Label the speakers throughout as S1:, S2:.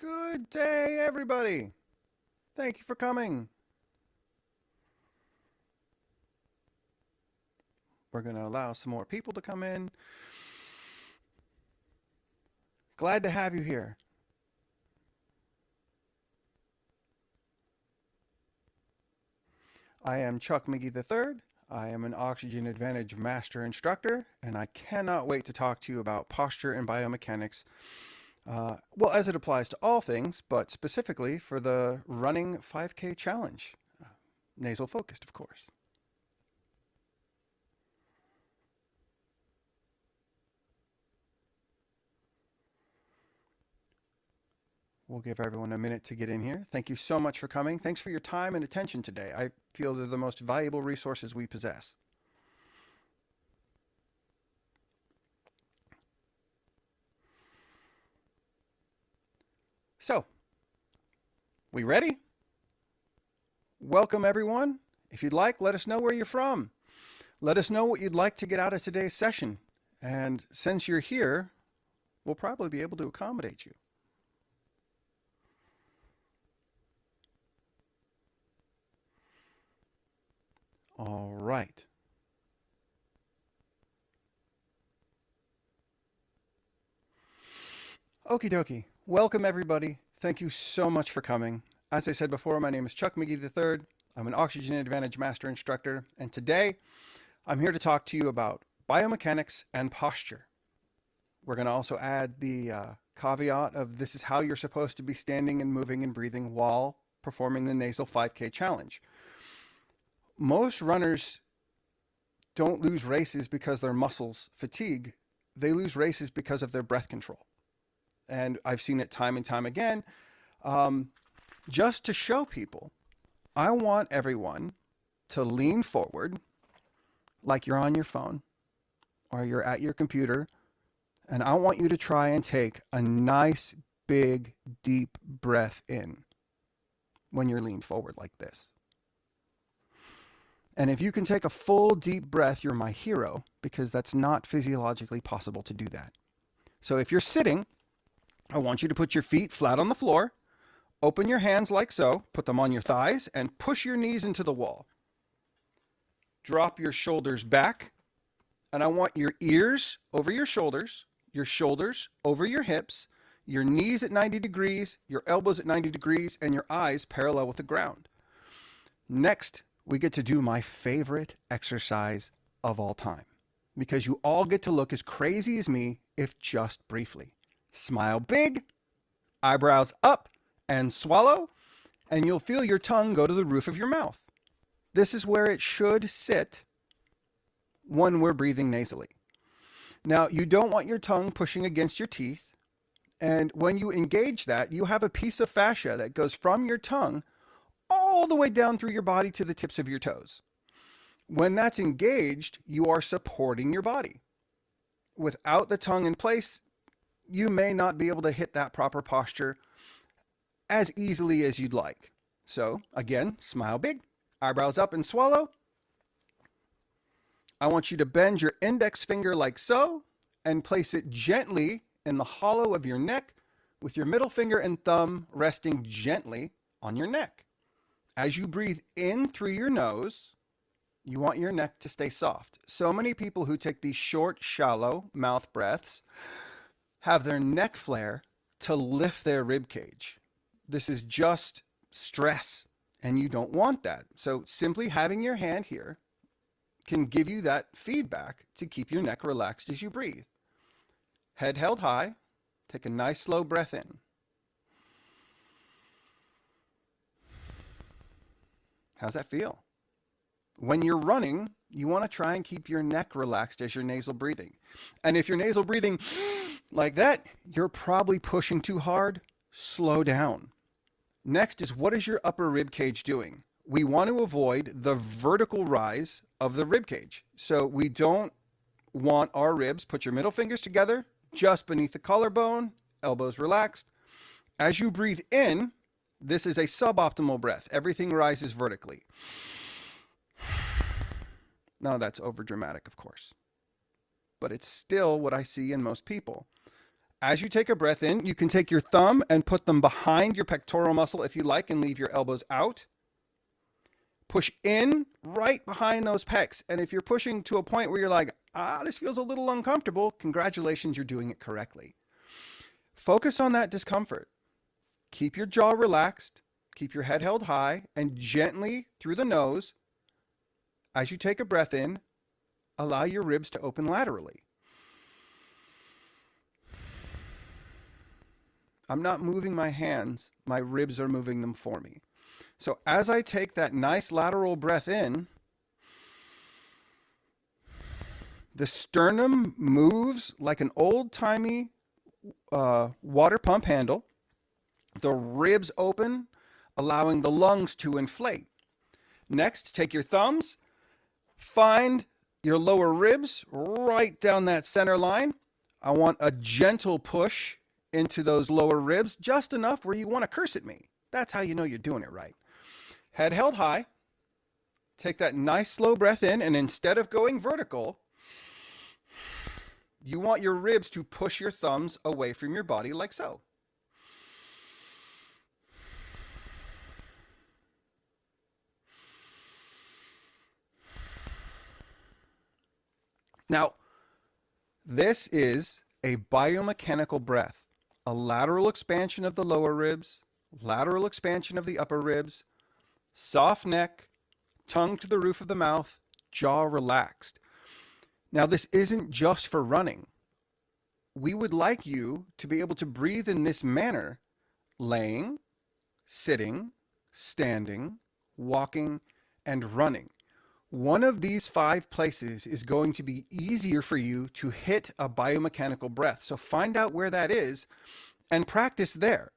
S1: Good day, everybody. Thank you for coming. We're going to allow some more people to come in. Glad to have you here. I am Chuck McGee III. I am an Oxygen Advantage Master Instructor, and I cannot wait to talk to you about posture and biomechanics. Well, as it applies to all things, but specifically for the running 5K challenge. Nasal focused, of course. We'll give everyone a minute to get in here. Thank you so much for coming. Thanks for your time and attention today. I feel they're the most valuable resources we possess. So, we ready? Welcome, everyone. If you'd like, let us know where you're from. Let us know what you'd like to get out of today's session. And since you're here, we'll probably be able to accommodate you. All right. Okie dokie. Welcome, everybody. Thank you so much for coming. As I said before, my name is Chuck McGee III. I'm an Oxygen Advantage Master Instructor, and today I'm here to talk to you about biomechanics and posture. We're going to also add the caveat of this is how you're supposed to be standing and moving and breathing while performing the nasal 5K challenge. Most runners don't lose races because their muscles fatigue. They lose races because of their breath control. And I've seen it time and time again. Just to show people, I want everyone to lean forward like you're on your phone or you're at your computer. And I want you to try and take a nice, big, deep breath in when you're leaned forward like this. And if you can take a full, deep breath, you're my hero, because that's not physiologically possible to do that. So if you're sitting, I want you to put your feet flat on the floor, open your hands like so, put them on your thighs, and push your knees into the wall. Drop your shoulders back, and I want your ears over your shoulders over your hips, your knees at 90 degrees, your elbows at 90 degrees, and your eyes parallel with the ground. Next, we get to do my favorite exercise of all time, because you all get to look as crazy as me, if just briefly. Smile big, eyebrows up, and swallow, and you'll feel your tongue go to the roof of your mouth. This is where it should sit when we're breathing nasally. Now, you don't want your tongue pushing against your teeth, and when you engage that, you have a piece of fascia that goes from your tongue all the way down through your body to the tips of your toes. When that's engaged, you are supporting your body. Without the tongue in place, you may not be able to hit that proper posture as easily as you'd like. So again, smile big, eyebrows up, and swallow. I want you to bend your index finger like so and place it gently in the hollow of your neck with your middle finger and thumb resting gently on your neck. As you breathe in through your nose, you want your neck to stay soft. So many people who take these short, shallow mouth breaths have their neck flare to lift their rib cage. This is just stress, and you don't want that. So simply having your hand here can give you that feedback to keep your neck relaxed as you breathe. Head held high. Take a nice slow breath in. How's that feel? When you're running, you want to try and keep your neck relaxed as you're nasal breathing. And if you're nasal breathing like that, you're probably pushing too hard. Slow down. Next is, what is your upper rib cage doing? We want to avoid the vertical rise of the rib cage. So we don't want our ribs, put your middle fingers together just beneath the collarbone, elbows relaxed. As you breathe in, this is a suboptimal breath. Everything rises vertically. Now that's over dramatic, of course, but it's still what I see in most people. As you take a breath in, you can take your thumb and put them behind your pectoral muscle if you like and leave your elbows out. Push in right behind those pecs. And if you're pushing to a point where you're like, this feels a little uncomfortable, congratulations, you're doing it correctly. Focus on that discomfort. Keep your jaw relaxed, keep your head held high, and gently through the nose, as you take a breath in, allow your ribs to open laterally. I'm not moving my hands, my ribs are moving them for me. So as I take that nice lateral breath in, the sternum moves like an old-timey water pump handle. The ribs open, allowing the lungs to inflate. Next, take your thumbs, find your lower ribs right down that center line. I want a gentle push into those lower ribs, just enough where you want to curse at me. That's how you know you're doing it right. Head held high. Take that nice slow breath in, and instead of going vertical, you want your ribs to push your thumbs away from your body like so. Now, this is a biomechanical breath, a lateral expansion of the lower ribs, lateral expansion of the upper ribs, soft neck, tongue to the roof of the mouth, jaw relaxed. Now, this isn't just for running. We would like you to be able to breathe in this manner, laying, sitting, standing, walking, and running. One of these 5 places is going to be easier for you to hit a biomechanical breath. So find out where that is and practice there.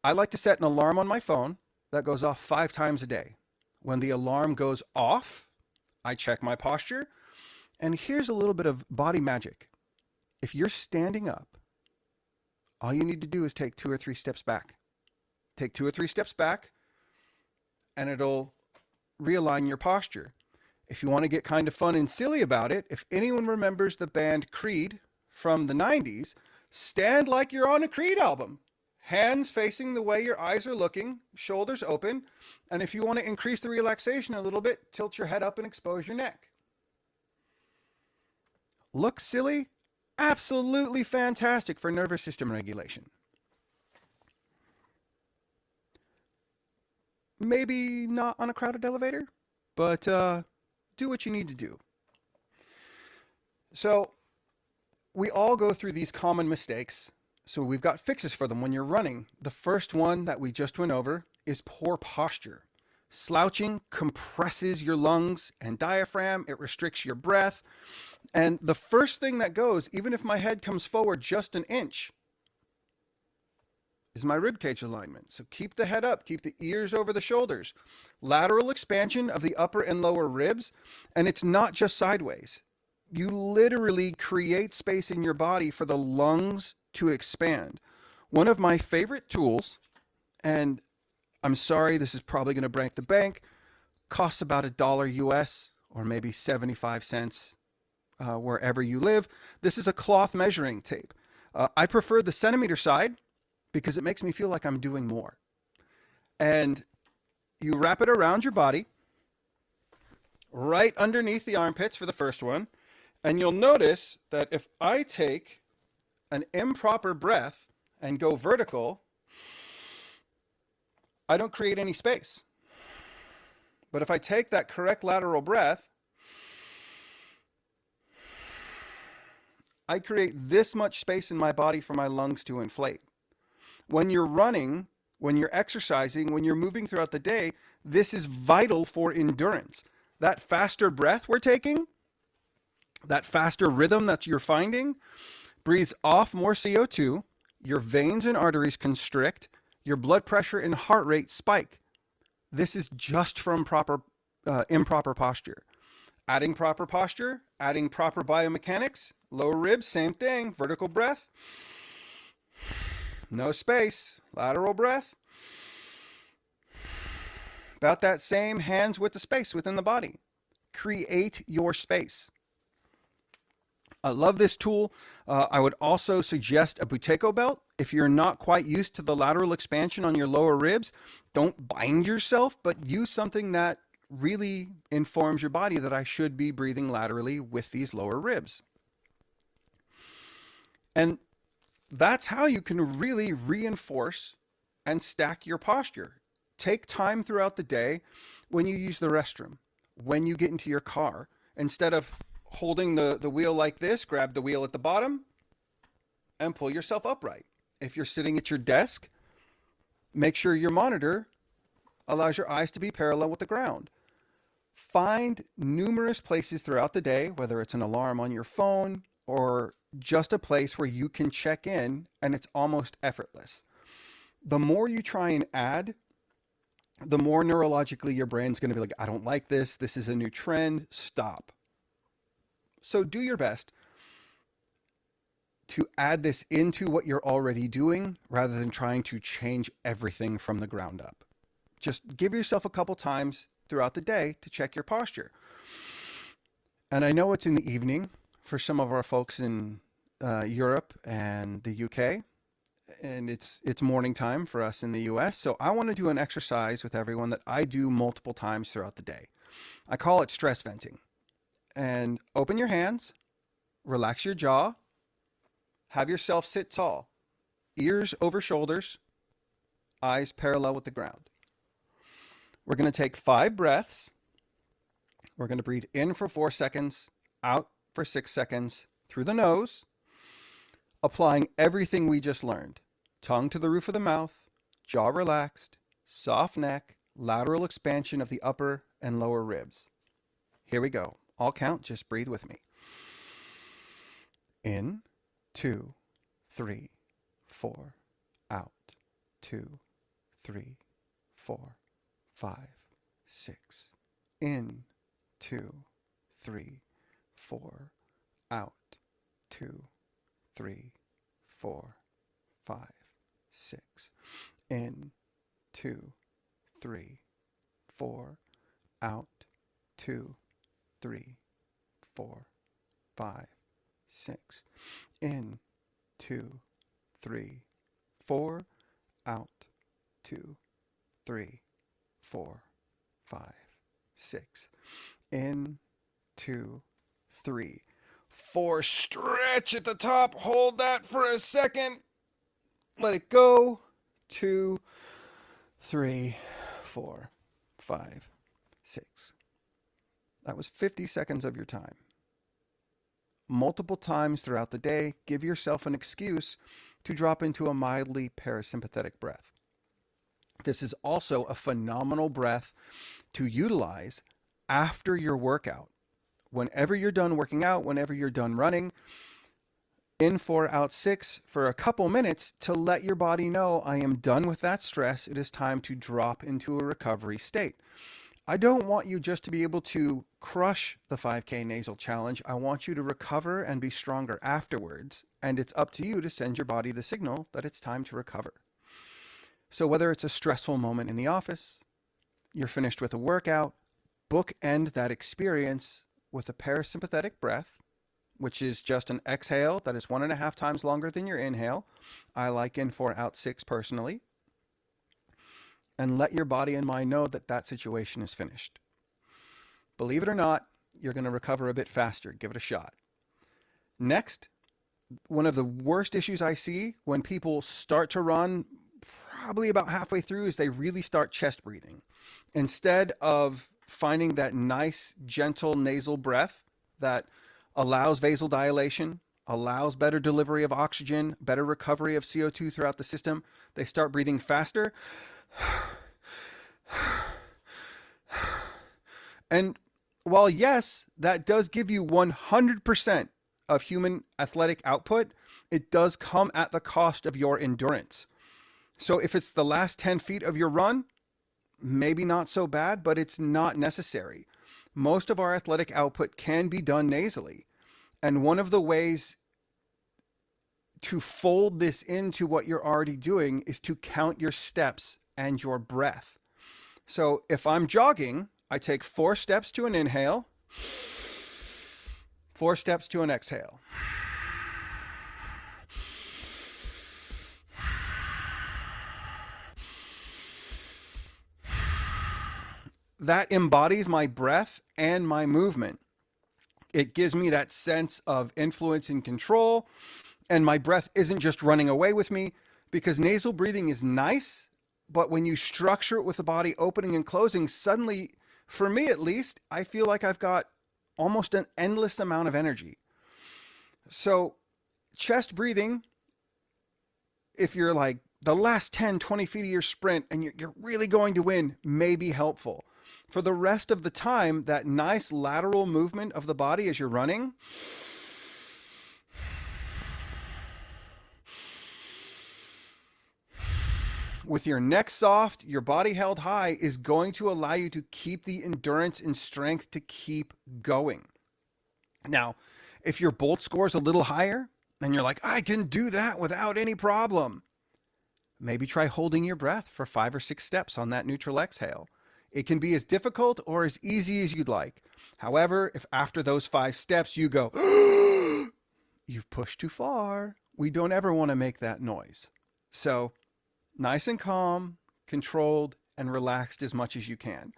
S1: I like to set an alarm on my phone that goes off 5 times a day. When the alarm goes off, I check my posture. And here's a little bit of body magic. If you're standing up, all you need to do is take 2 or 3 steps back. Take 2 or 3 steps back, and it'll realign your posture. If you want to get kind of fun and silly about it, if anyone remembers the band Creed from the 90s, stand like you're on a Creed album. Hands facing the way your eyes are looking, shoulders open, and if you want to increase the relaxation a little bit, tilt your head up and expose your neck. Look silly? Absolutely fantastic for nervous system regulation. Maybe not on a crowded elevator, but do what you need to do. So we all go through these common mistakes. So we've got fixes for them when you're running. The first one that we just went over is poor posture. Slouching compresses your lungs and diaphragm. It restricts your breath. And the first thing that goes, even if my head comes forward just an inch, is my ribcage alignment. So keep the head up, keep the ears over the shoulders. Lateral expansion of the upper and lower ribs, and it's not just sideways. You literally create space in your body for the lungs to expand. One of my favorite tools, and I'm sorry, this is probably going to break the bank, costs about $1 US or maybe 75 cents wherever you live. This is a cloth measuring tape. I prefer the centimeter side because it makes me feel like I'm doing more. And you wrap it around your body, right underneath the armpits for the first one. And you'll notice that if I take an improper breath and go vertical, I don't create any space. But if I take that correct lateral breath, I create this much space in my body for my lungs to inflate. When you're running, when you're exercising, when you're moving throughout the day, this is vital for endurance. That faster breath we're taking, that faster rhythm that you're finding, breathes off more CO2, your veins and arteries constrict, your blood pressure and heart rate spike. This is just from improper posture. Adding proper posture, adding proper biomechanics, lower ribs, same thing, vertical breath, no space, lateral breath. About that same, hands with the space within the body. Create your space. I love this tool. I would also suggest a Buteyko belt. If you're not quite used to the lateral expansion on your lower ribs, don't bind yourself, but use something that really informs your body that I should be breathing laterally with these lower ribs. And that's how you can really reinforce and stack your posture. Take time throughout the day when you use the restroom, when you get into your car. Instead of holding the wheel like this, grab the wheel at the bottom and pull yourself upright. If you're sitting at your desk, make sure your monitor allows your eyes to be parallel with the ground. Find numerous places throughout the day, whether it's an alarm on your phone or just a place where you can check in and it's almost effortless. The more you try and add, the more neurologically your brain's going to be like, I don't like this. This is a new trend. Stop. So do your best to add this into what you're already doing rather than trying to change everything from the ground up. Just give yourself a couple times throughout the day to check your posture. And I know it's in the evening for some of our folks in Europe and the UK, and it's morning time for us in the US. So I want to do an exercise with everyone that I do multiple times throughout the day. I call it stress venting. And open your hands, relax your jaw, have yourself sit tall, ears over shoulders, eyes parallel with the ground. We're going to take 5 breaths. We're going to breathe in for 4 seconds, out for 6 seconds through the nose, applying everything we just learned. Tongue to the roof of the mouth, jaw relaxed, soft neck, lateral expansion of the upper and lower ribs. Here we go. I'll count, just breathe with me. In, 2, 3, 4. Out, 2, 3, 4, 5, 6. In, 2, 3, 4. Out, 2, 3, 4, 5, 6. In, 2, 3, 4. Out, 2, 3, 4, 5, 6. In, 2, 3, 4. Out, 2, 3, 4, 5, 6. In, 2, 3, 4. Stretch at the top. Hold that for a second. Let it go. 2, 3, 4, 5, 6. That was 50 seconds of your time. Multiple times throughout the day, give yourself an excuse to drop into a mildly parasympathetic breath. This is also a phenomenal breath to utilize after your workout. Whenever you're done working out, whenever you're done running, in 4, out 6 for a couple minutes to let your body know, I am done with that stress. It is time to drop into a recovery state. I don't want you just to be able to crush the 5K nasal challenge. I want you to recover and be stronger afterwards. And it's up to you to send your body the signal that it's time to recover. So whether it's a stressful moment in the office, you're finished with a workout, bookend that experience with a parasympathetic breath, which is just an exhale that is 1.5 times longer than your inhale. I like in 4, out 6 personally. And let your body and mind know that that situation is finished. Believe it or not, you're going to recover a bit faster. Give it a shot. Next, one of the worst issues I see when people start to run, probably about halfway through, is they really start chest breathing. Instead of finding that nice, gentle nasal breath that allows vasodilation, allows better delivery of oxygen, better recovery of CO2 throughout the system, they start breathing faster. And while yes, that does give you 100% of human athletic output, it does come at the cost of your endurance. So if it's the last 10 feet of your run, maybe not so bad, but it's not necessary. Most of our athletic output can be done nasally. And one of the ways to fold this into what you're already doing is to count your steps and your breath. So if I'm jogging, I take 4 steps to an inhale, 4 steps to an exhale. That embodies my breath and my movement. It gives me that sense of influence and control, and my breath isn't just running away with me, because nasal breathing is nice, but when you structure it with the body opening and closing, suddenly, for me at least, I feel like I've got almost an endless amount of energy. So chest breathing, if you're like the last 10, 20 feet of your sprint and you're really going to win, may be helpful. For the rest of the time, that nice lateral movement of the body as you're running, with your neck soft, your body held high, is going to allow you to keep the endurance and strength to keep going. Now, if your bolt score is a little higher and you're like, I can do that without any problem, maybe try holding your breath for 5 or 6 steps on that neutral exhale. It can be as difficult or as easy as you'd like. However, if after those 5 steps you go, you've pushed too far, we don't ever want to make that noise. So nice and calm, controlled, and relaxed as much as you can.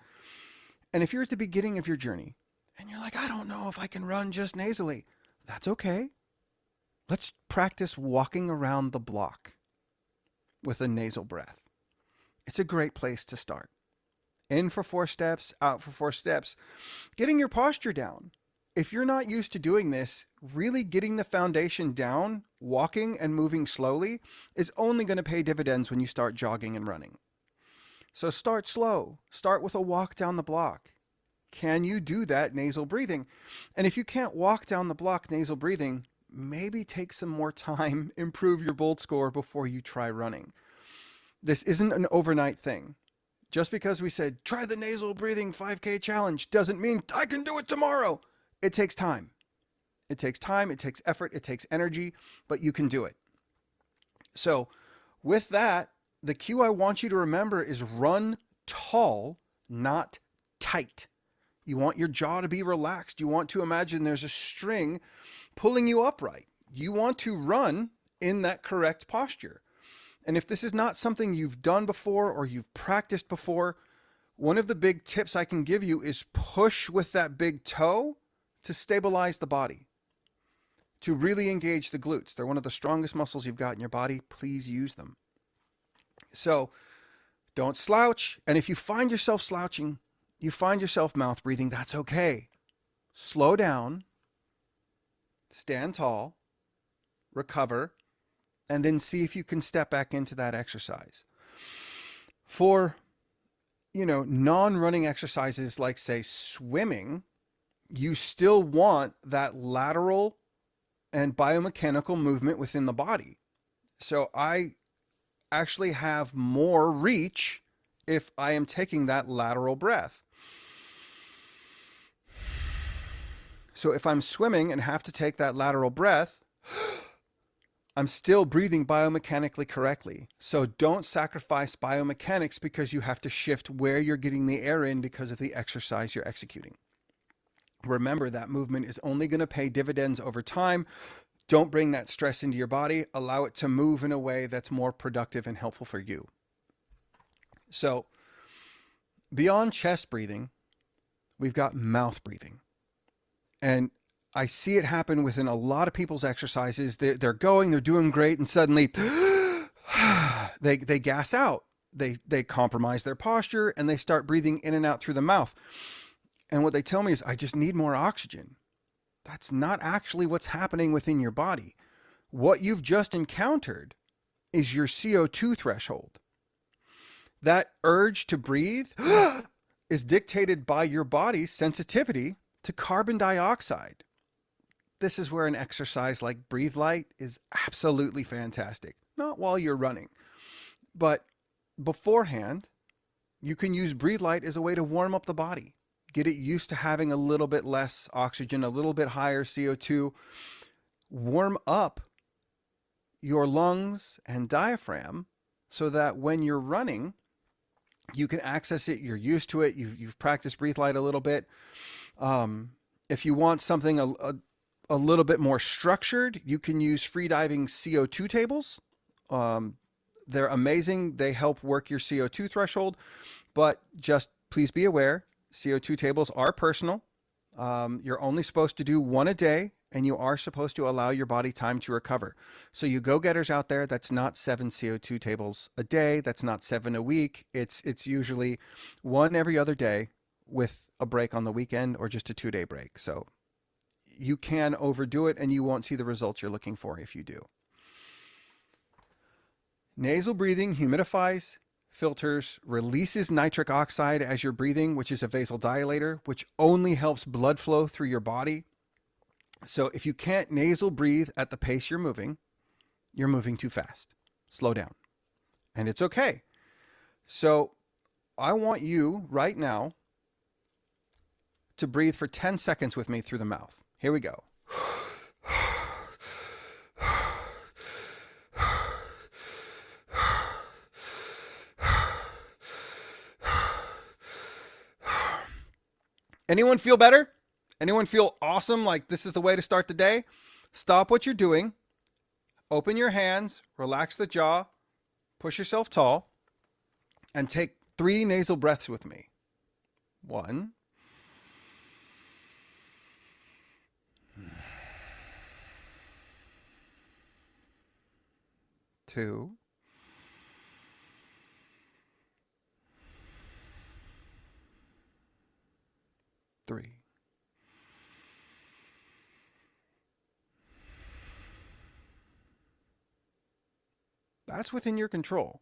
S1: And if you're at the beginning of your journey and you're like, I don't know if I can run just nasally, that's okay. Let's practice walking around the block with a nasal breath. It's a great place to start. In for 4 steps, out for 4 steps. Getting your posture down. If you're not used to doing this, really getting the foundation down, walking and moving slowly, is only going to pay dividends when you start jogging and running. So start slow. Start with a walk down the block. Can you do that nasal breathing? And if you can't walk down the block nasal breathing, maybe take some more time, improve your bolt score before you try running. This isn't an overnight thing. Just because we said, try the nasal breathing 5K challenge doesn't mean I can do it tomorrow. It takes time. It takes time, it takes effort, it takes energy, but you can do it. So with that, the cue I want you to remember is run tall, not tight. You want your jaw to be relaxed. You want to imagine there's a string pulling you upright. You want to run in that correct posture. And if this is not something you've done before or you've practiced before, one of the big tips I can give you is push with that big toe to stabilize the body, to really engage the glutes. They're one of the strongest muscles you've got in your body. Please use them. So don't slouch. And if you find yourself slouching, you find yourself mouth breathing, that's okay. Slow down, stand tall, recover, and then see if you can step back into that exercise. For, non-running exercises like, say, swimming, you still want that lateral and biomechanical movement within the body. So I actually have more reach if I am taking that lateral breath. So if I'm swimming and have to take that lateral breath, I'm still breathing biomechanically correctly. So don't sacrifice biomechanics because you have to shift where you're getting the air in because of the exercise you're executing. Remember, that movement is only going to pay dividends over time. Don't bring that stress into your body. Allow it to move in a way that's more productive and helpful for you. So beyond chest breathing, we've got mouth breathing. And I see it happen within a lot of people's exercises. They're doing great, and suddenly they gas out. They compromise their posture, and they start breathing in and out through the mouth. And what they tell me is, I just need more oxygen. That's not actually what's happening within your body. What you've just encountered is your CO2 threshold. That urge to breathe is dictated by your body's sensitivity to carbon dioxide. This is where an exercise like Breathe Light is absolutely fantastic. Not while you're running, but beforehand, you can use Breathe Light as a way to warm up the body. Get it used to having a little bit less oxygen, a little bit higher CO2. Warm up your lungs and diaphragm so that when you're running, you can access it. You're used to it. You've practiced Breathe Light a little bit. If you want something a little bit more structured, you can use freediving CO2 tables. They're amazing. They help work your CO2 threshold, but just please be aware, CO2 tables are personal. You're only supposed to do one a day, and you are supposed to allow your body time to recover. So you go-getters out there, that's not 7 CO2 tables a day. That's not 7 a week. It's usually one every other day with a break on the weekend or just a 2-day break. So you can overdo it and you won't see the results you're looking for if you do. Nasal breathing humidifies, filters, releases nitric oxide as you're breathing, which is a vasodilator, which only helps blood flow through your body. So if you can't nasal breathe at the pace you're moving too fast. Slow down. And it's okay. So I want you right now to breathe for 10 seconds with me through the mouth. Here we go. Anyone feel better? Anyone feel awesome? Like this is the way to start the day? Stop what you're doing. Open your hands, relax the jaw, push yourself tall, and take 3 nasal breaths with me. 1, 2, 3. That's within your control.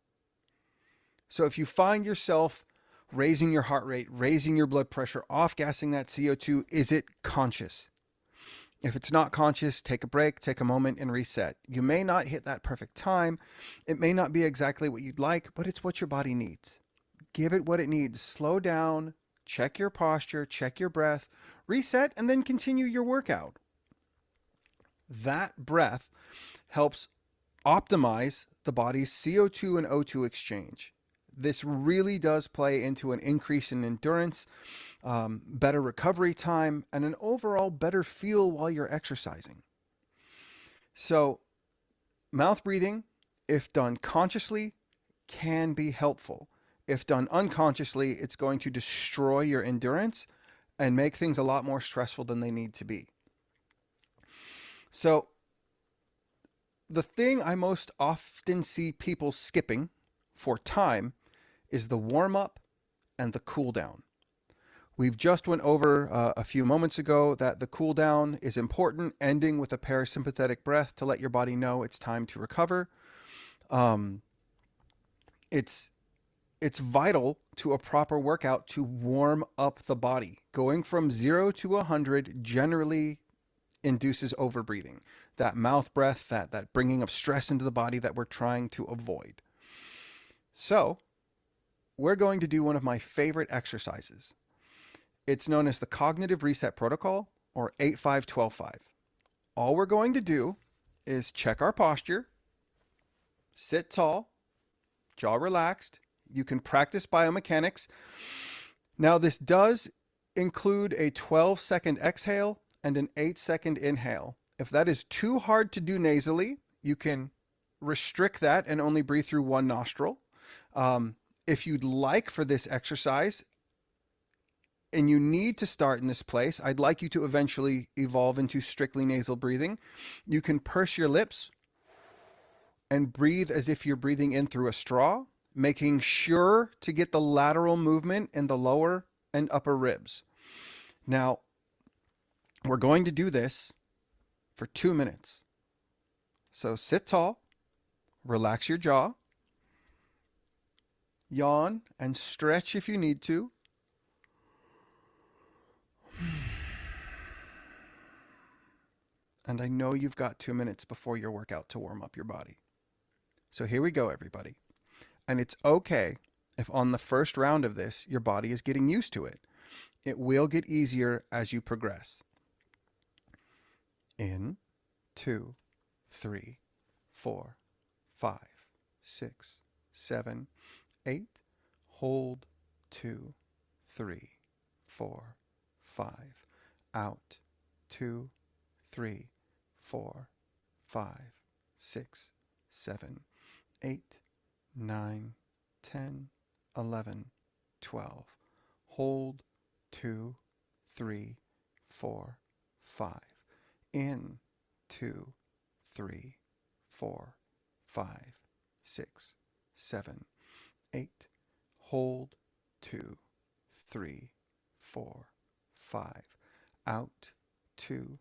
S1: So if you find yourself raising your heart rate, raising your blood pressure, off-gassing that CO2, is it conscious? If it's not conscious, take a break, take a moment, and reset. You may not hit that perfect time. It may not be exactly what you'd like, but it's what your body needs. Give it what it needs. Slow down, check your posture, check your breath, reset, and then continue your workout. That breath helps optimize the body's CO2 and O2 exchange. This really does play into an increase in endurance, better recovery time, and an overall better feel while you're exercising. So, mouth breathing, if done consciously, can be helpful. If done unconsciously, it's going to destroy your endurance and make things a lot more stressful than they need to be. So, the thing I most often see people skipping for time is the warm-up and the cool-down. We've just went over a few moments ago that the cool-down is important, ending with a parasympathetic breath to let your body know it's time to recover. It's vital to a proper workout to warm up the body. Going from 0 to 100 generally induces overbreathing. That mouth breath, that bringing of stress into the body that we're trying to avoid. So, we're going to do one of my favorite exercises. It's known as the Cognitive Reset Protocol, or 8-5-12-5. All we're going to do is check our posture, sit tall, jaw relaxed. You can practice biomechanics. Now, this does include a 12-second exhale and an 8-second inhale. If that is too hard to do nasally, you can restrict that and only breathe through one nostril. If you'd like for this exercise, and you need to start in this place, I'd like you to eventually evolve into strictly nasal breathing. You can purse your lips and breathe as if you're breathing in through a straw, making sure to get the lateral movement in the lower and upper ribs. Now, we're going to do this for 2 minutes. So sit tall, relax your jaw, yawn, and stretch if you need to. And I know you've got 2 minutes before your workout to warm up your body. So here we go, everybody. And it's okay if on the first round of this, your body is getting used to it. It will get easier as you progress. In, 2, 3, 4, 5, 6, 7, 8. Hold, 2, 3, 4, 5. Out, 2, 3, 4, 5, 6, 7, 8, 9, 10, 11, 12. Hold 2, 3, 4, 5. In 2, 3, 4, 5, 6, 7, 8. Hold 2, 3, 4, 5. Out 2,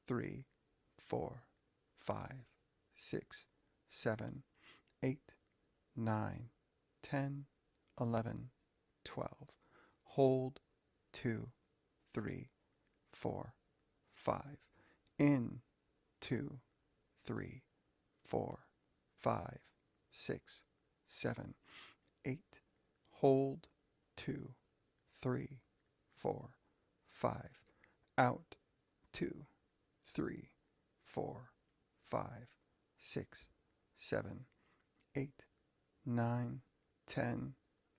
S1: 3, 4, 5, 6, 7, 8, 9, 10, 11, 12. Hold 2, 3, 4, 5. In 2, 3, 4, 5, 6, 7, 8. Hold 2, 3, 4, 5. Out 2, 3, 4, 5, 6, 7, 8, 9, 10,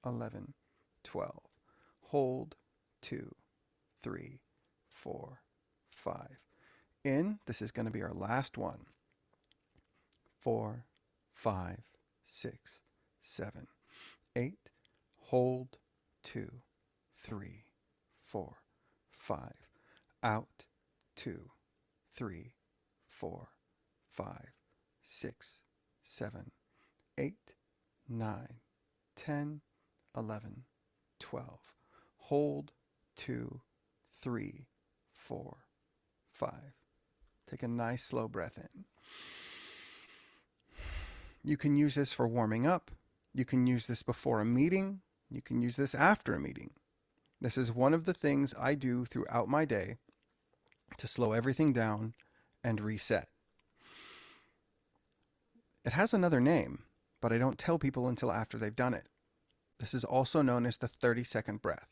S1: 11, 12. Hold 2, 3, 4, 5. In, this is going to be our last one. 4, 5, 6, 7, 8. Hold 2, 3, 4, 5. Out 2, 3, 4, 5, 6, 7, 8, 9, 10, 11, 12. Hold 2, 3, 4, 5. Take a nice slow breath in. You can use this for warming up. You can use this before a meeting. You can use this after a meeting. This is one of the things I do throughout my day to slow everything down and reset. It has another name, but I don't tell people until after they've done it. This is also known as the 30-second breath.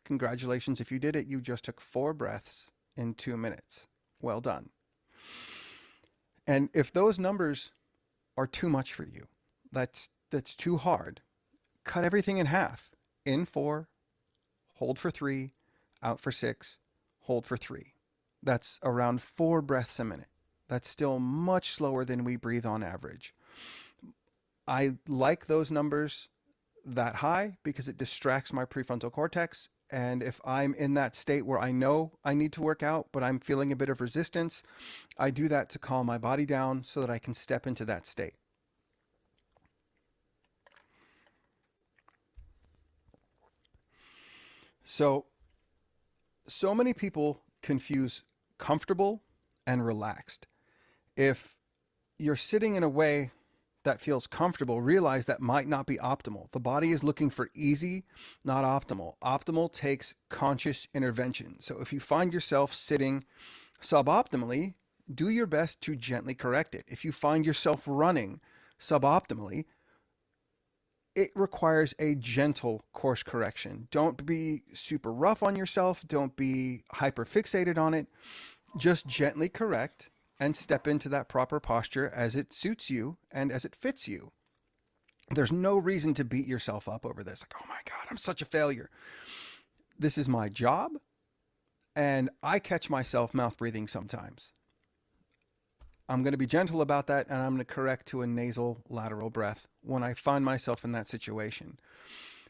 S1: Congratulations if you did it. You just took 4 breaths in 2 minutes. Well done. And if those numbers are too much for you, that's too hard, cut everything in half. In 4, hold for 3, out for 6, hold for 3. That's around 4 breaths a minute. That's still much slower than we breathe on average. I like those numbers that high because it distracts my prefrontal cortex. And if I'm in that state where I know I need to work out, but I'm feeling a bit of resistance, I do that to calm my body down so that I can step into that state. So many people confuse comfortable and relaxed. If you're sitting in a way that feels comfortable, realize that might not be optimal. The body is looking for easy, not optimal. Optimal takes conscious intervention. So if you find yourself sitting suboptimally, do your best to gently correct it. If you find yourself running suboptimally, it requires a gentle course correction. Don't be super rough on yourself. Don't be hyper fixated on it. Just gently correct and step into that proper posture as it suits you and as it fits you. There's no reason to beat yourself up over this. Like, oh my God, I'm such a failure. This is my job, and I catch myself mouth breathing sometimes. I'm going to be gentle about that, and I'm going to correct to a nasal lateral breath when I find myself in that situation.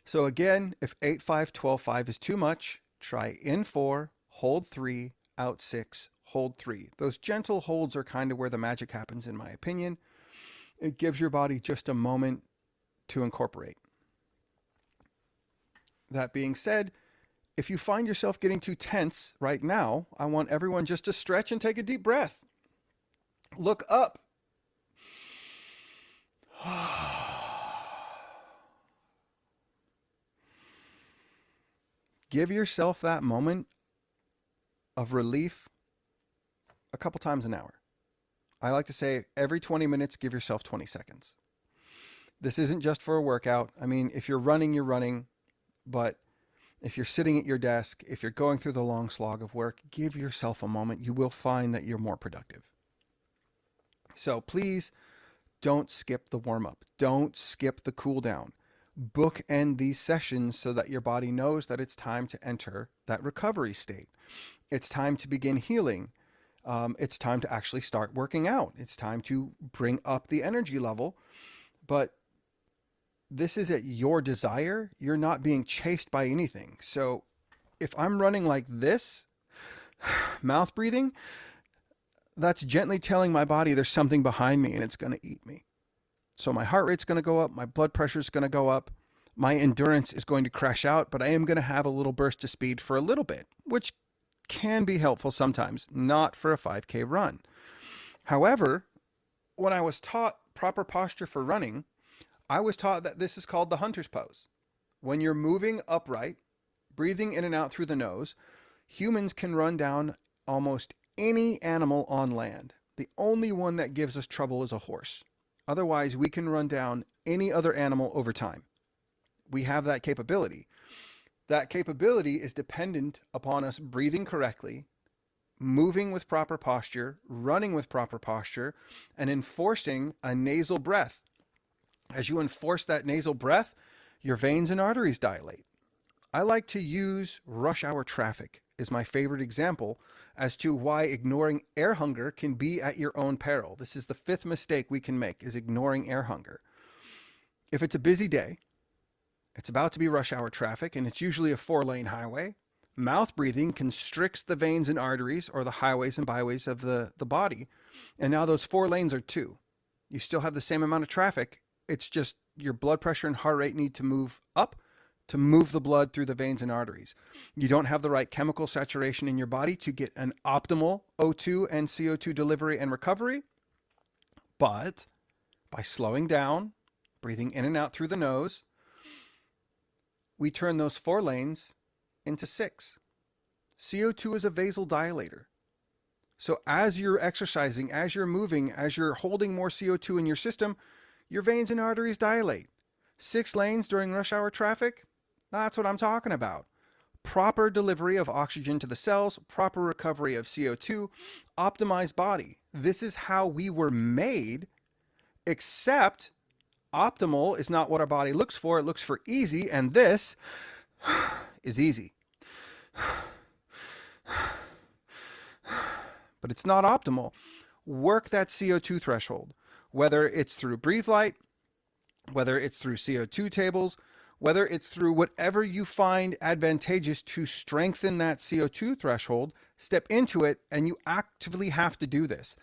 S1: So again, if 8, 5, 12, 5 is too much, try in 4, hold 3, out 6, hold 3. Those gentle holds are kind of where the magic happens, in my opinion. It gives your body just a moment to incorporate. That being said, if you find yourself getting too tense right now, I want everyone just to stretch and take a deep breath. Look up. Give yourself that moment of relief a couple times an hour. I like to say every 20 minutes, give yourself 20 seconds. This isn't just for a workout. I mean, if you're running, you're running. But if you're sitting at your desk, if you're going through the long slog of work, give yourself a moment. You will find that you're more productive. So please don't skip the warm-up. Don't skip the cool down. Bookend these sessions so that your body knows that it's time to enter that recovery state. It's time to begin healing. It's time to actually start working out. It's time to bring up the energy level. But this is at your desire. You're not being chased by anything. So if I'm running like this, mouth breathing, that's gently telling my body there's something behind me and it's going to eat me. So my heart rate's going to go up, my blood pressure is going to go up, my endurance is going to crash out, but I am going to have a little burst of speed for a little bit, which can be helpful sometimes, not for a 5K run. However, when I was taught proper posture for running, I was taught that this is called the hunter's pose. When you're moving upright, breathing in and out through the nose, humans can run down almost any animal on land. The only one that gives us trouble is a horse. Otherwise, we can run down any other animal over time. We have that capability. That capability is dependent upon us breathing correctly, moving with proper posture, running with proper posture, and enforcing a nasal breath. As you enforce that nasal breath, your veins and arteries dilate. I like to use rush hour traffic is my favorite example as to why ignoring air hunger can be at your own peril. This is the fifth mistake we can make, is ignoring air hunger. If it's a busy day, it's about to be rush hour traffic, and it's usually a 4-lane highway, mouth breathing constricts the veins and arteries, or the highways and byways of the body, and now those 4 lanes are 2. You still have the same amount of traffic. It's just your blood pressure and heart rate need to move up to move the blood through the veins and arteries. You don't have the right chemical saturation in your body to get an optimal O2 and CO2 delivery and recovery. But by slowing down, breathing in and out through the nose, we turn those 4 lanes into 6. CO2 is a vasodilator. So as you're exercising, as you're moving, as you're holding more CO2 in your system, your veins and arteries dilate. 6 lanes during rush hour traffic, that's what I'm talking about. Proper delivery of oxygen to the cells, proper recovery of CO2, optimized body. This is how we were made, except optimal is not what our body looks for. It looks for easy, and this is easy. But it's not optimal. Work that CO2 threshold, whether it's through Breathe Light, whether it's through CO2 tables, whether it's through whatever you find advantageous to strengthen that CO2 threshold. Step into it, and you actively have to do this.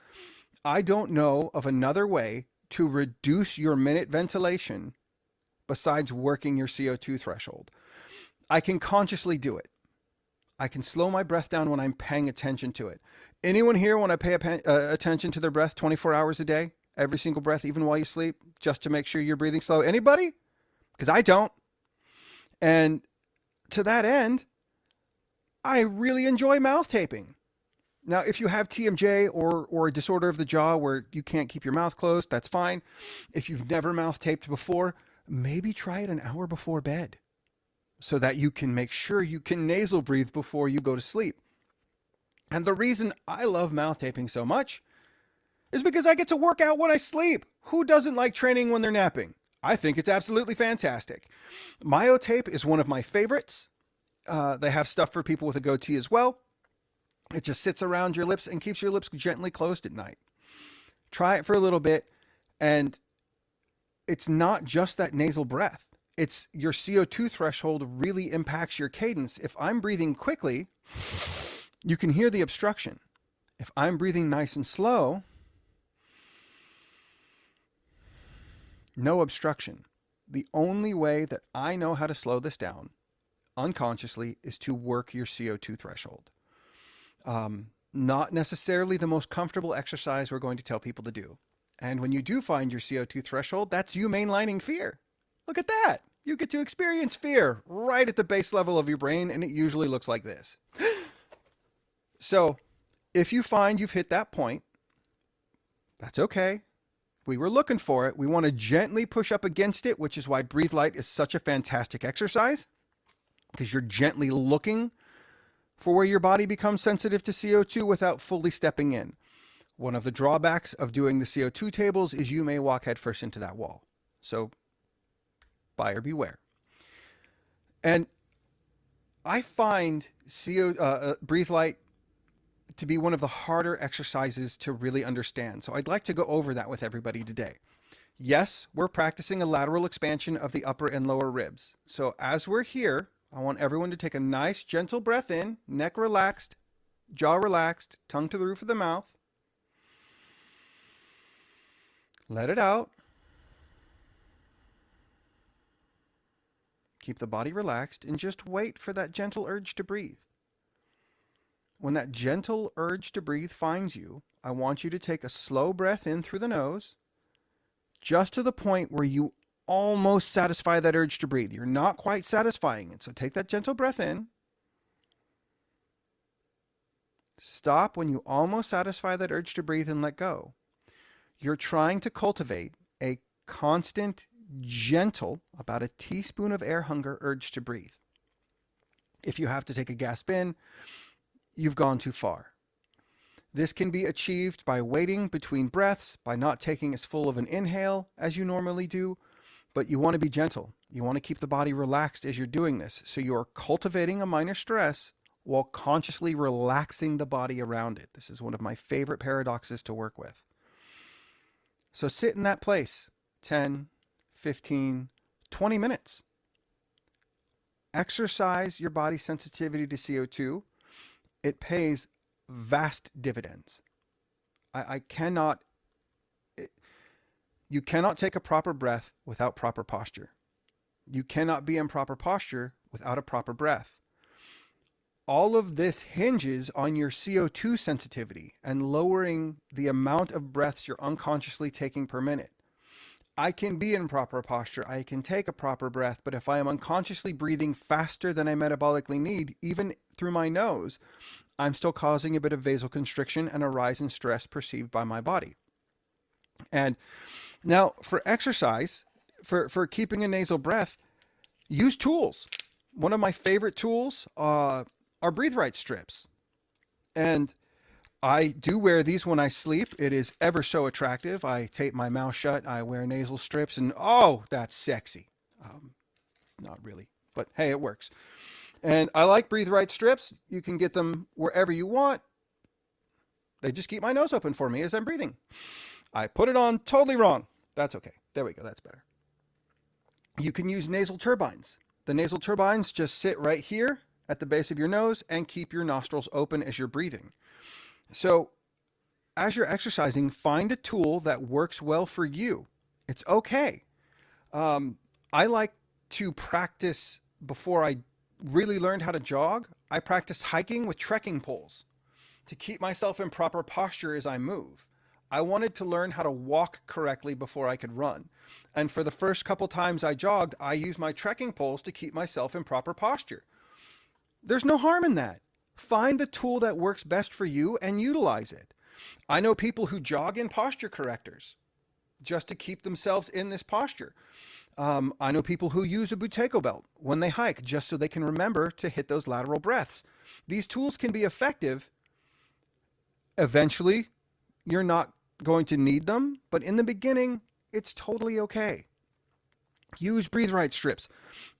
S1: I don't know of another way to reduce your minute ventilation besides working your CO2 threshold. I can consciously do it. I can slow my breath down when I'm paying attention to it. Anyone here want to pay attention to their breath 24 hours a day? Every single breath, even while you sleep, just to make sure you're breathing slow? Anybody? Because I don't. And to that end, I really enjoy mouth taping. Now, if you have TMJ or a disorder of the jaw where you can't keep your mouth closed, that's fine. If you've never mouth taped before, maybe try it an hour before bed so that you can make sure you can nasal breathe before you go to sleep. And the reason I love mouth taping so much is because I get to work out when I sleep. Who doesn't like training when they're napping? I think it's absolutely fantastic. Myotape is one of my favorites. They have stuff for people with a goatee as well. It just sits around your lips and keeps your lips gently closed at night. Try it for a little bit, and it's not just that nasal breath. It's your CO2 threshold really impacts your cadence. If I'm breathing quickly, you can hear the obstruction. If I'm breathing nice and slow, no obstruction. The only way that I know how to slow this down unconsciously is to work your CO2 threshold. Not necessarily the most comfortable exercise we're going to tell people to do. And when you do find your CO2 threshold, that's you mainlining fear. Look at that. You get to experience fear right at the base level of your brain, and it usually looks like this. So if you find you've hit that point, that's okay. We were looking for it. We want to gently push up against it, which is why Breathe Light is such a fantastic exercise, because you're gently looking for where your body becomes sensitive to CO2 without fully stepping in. One of the drawbacks of doing the CO2 tables is you may walk headfirst into that wall. So buyer beware. And I find Breathe Light to be one of the harder exercises to really understand. So I'd like to go over that with everybody today. Yes, we're practicing a lateral expansion of the upper and lower ribs. So as we're here, I want everyone to take a nice gentle breath in, neck relaxed, jaw relaxed, tongue to the roof of the mouth. Let it out. Keep the body relaxed and just wait for that gentle urge to breathe. When that gentle urge to breathe finds you, I want you to take a slow breath in through the nose, just to the point where you almost satisfy that urge to breathe. You're not quite satisfying it, so take that gentle breath in. Stop when you almost satisfy that urge to breathe and let go. You're trying to cultivate a constant, gentle, about a teaspoon of air hunger urge to breathe. If you have to take a gasp in, you've gone too far. This can be achieved by waiting between breaths, by not taking as full of an inhale as you normally do, but you want to be gentle. You want to keep the body relaxed as you're doing this, so you're cultivating a minor stress while consciously relaxing the body around it. This is one of my favorite paradoxes to work with. So sit in that place 10, 15, 20 minutes. Exercise your body sensitivity to CO2. It pays vast dividends. You cannot take a proper breath without proper posture. You cannot be in proper posture without a proper breath. All of this hinges on your CO2 sensitivity and lowering the amount of breaths you're unconsciously taking per minute. I can be in proper posture, I can take a proper breath, but if I am unconsciously breathing faster than I metabolically need, even through my nose, I'm still causing a bit of vasoconstriction and a rise in stress perceived by my body. And now for exercise, for keeping a nasal breath, use tools. One of my favorite tools are breathe right strips. And I do wear these when I sleep. It is ever so attractive. I tape my mouth shut. I wear nasal strips, and oh, that's sexy. Not really, but hey, it works. And I like breathe right strips. You can get them wherever you want. They just keep my nose open for me as I'm breathing. I put it on totally wrong. That's okay. There we go. That's better. You can use nasal turbines. The nasal turbines just sit right here at the base of your nose and keep your nostrils open as you're breathing. So as you're exercising, find a tool that works well for you. It's okay. I like to practice before I really learned how to jog. I practiced hiking with trekking poles to keep myself in proper posture as I move. I wanted to learn how to walk correctly before I could run. And for the first couple times I jogged, I used my trekking poles to keep myself in proper posture. There's no harm in that. Find the tool that works best for you and utilize it. I know people who jog in posture correctors just to keep themselves in this posture. I know people who use a Buteyko belt when they hike just so they can remember to hit those lateral breaths. These tools can be effective. Eventually, you're not going to need them, but in the beginning, it's totally okay. Use breathe right strips.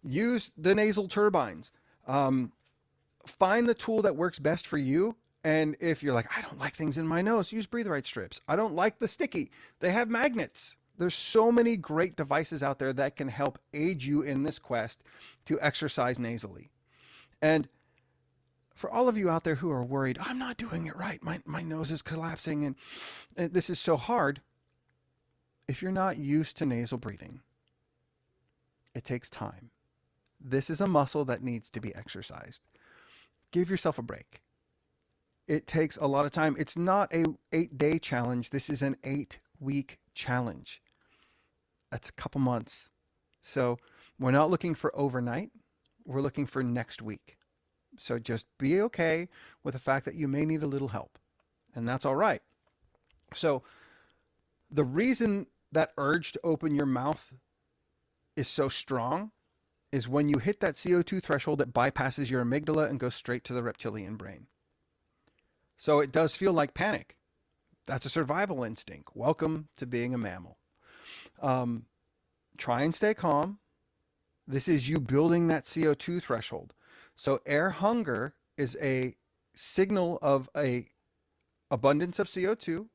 S1: Use the nasal turbines. Find the tool that works best for you. And if you're like, I don't like things in my nose, use breathe right strips. I don't like the sticky. They have magnets. There's so many great devices out there that can help aid you in this quest to exercise nasally. And for all of you out there who are worried, I'm not doing it right. My nose is collapsing and this is so hard. If you're not used to nasal breathing, it takes time. This is a muscle that needs to be exercised. Give yourself a break. It takes a lot of time. It's not a 8-day challenge. This is an 8-week challenge. That's a couple months. So we're not looking for overnight. We're looking for next week. So just be okay with the fact that you may need a little help, and that's all right. So the reason that urge to open your mouth is so strong is when you hit that CO2 threshold, it bypasses your amygdala and goes straight to the reptilian brain. So it does feel like panic. That's a survival instinct. Welcome to being a mammal. Try and stay calm. This is you building that CO2 threshold. So air hunger is a signal of a abundance of CO2,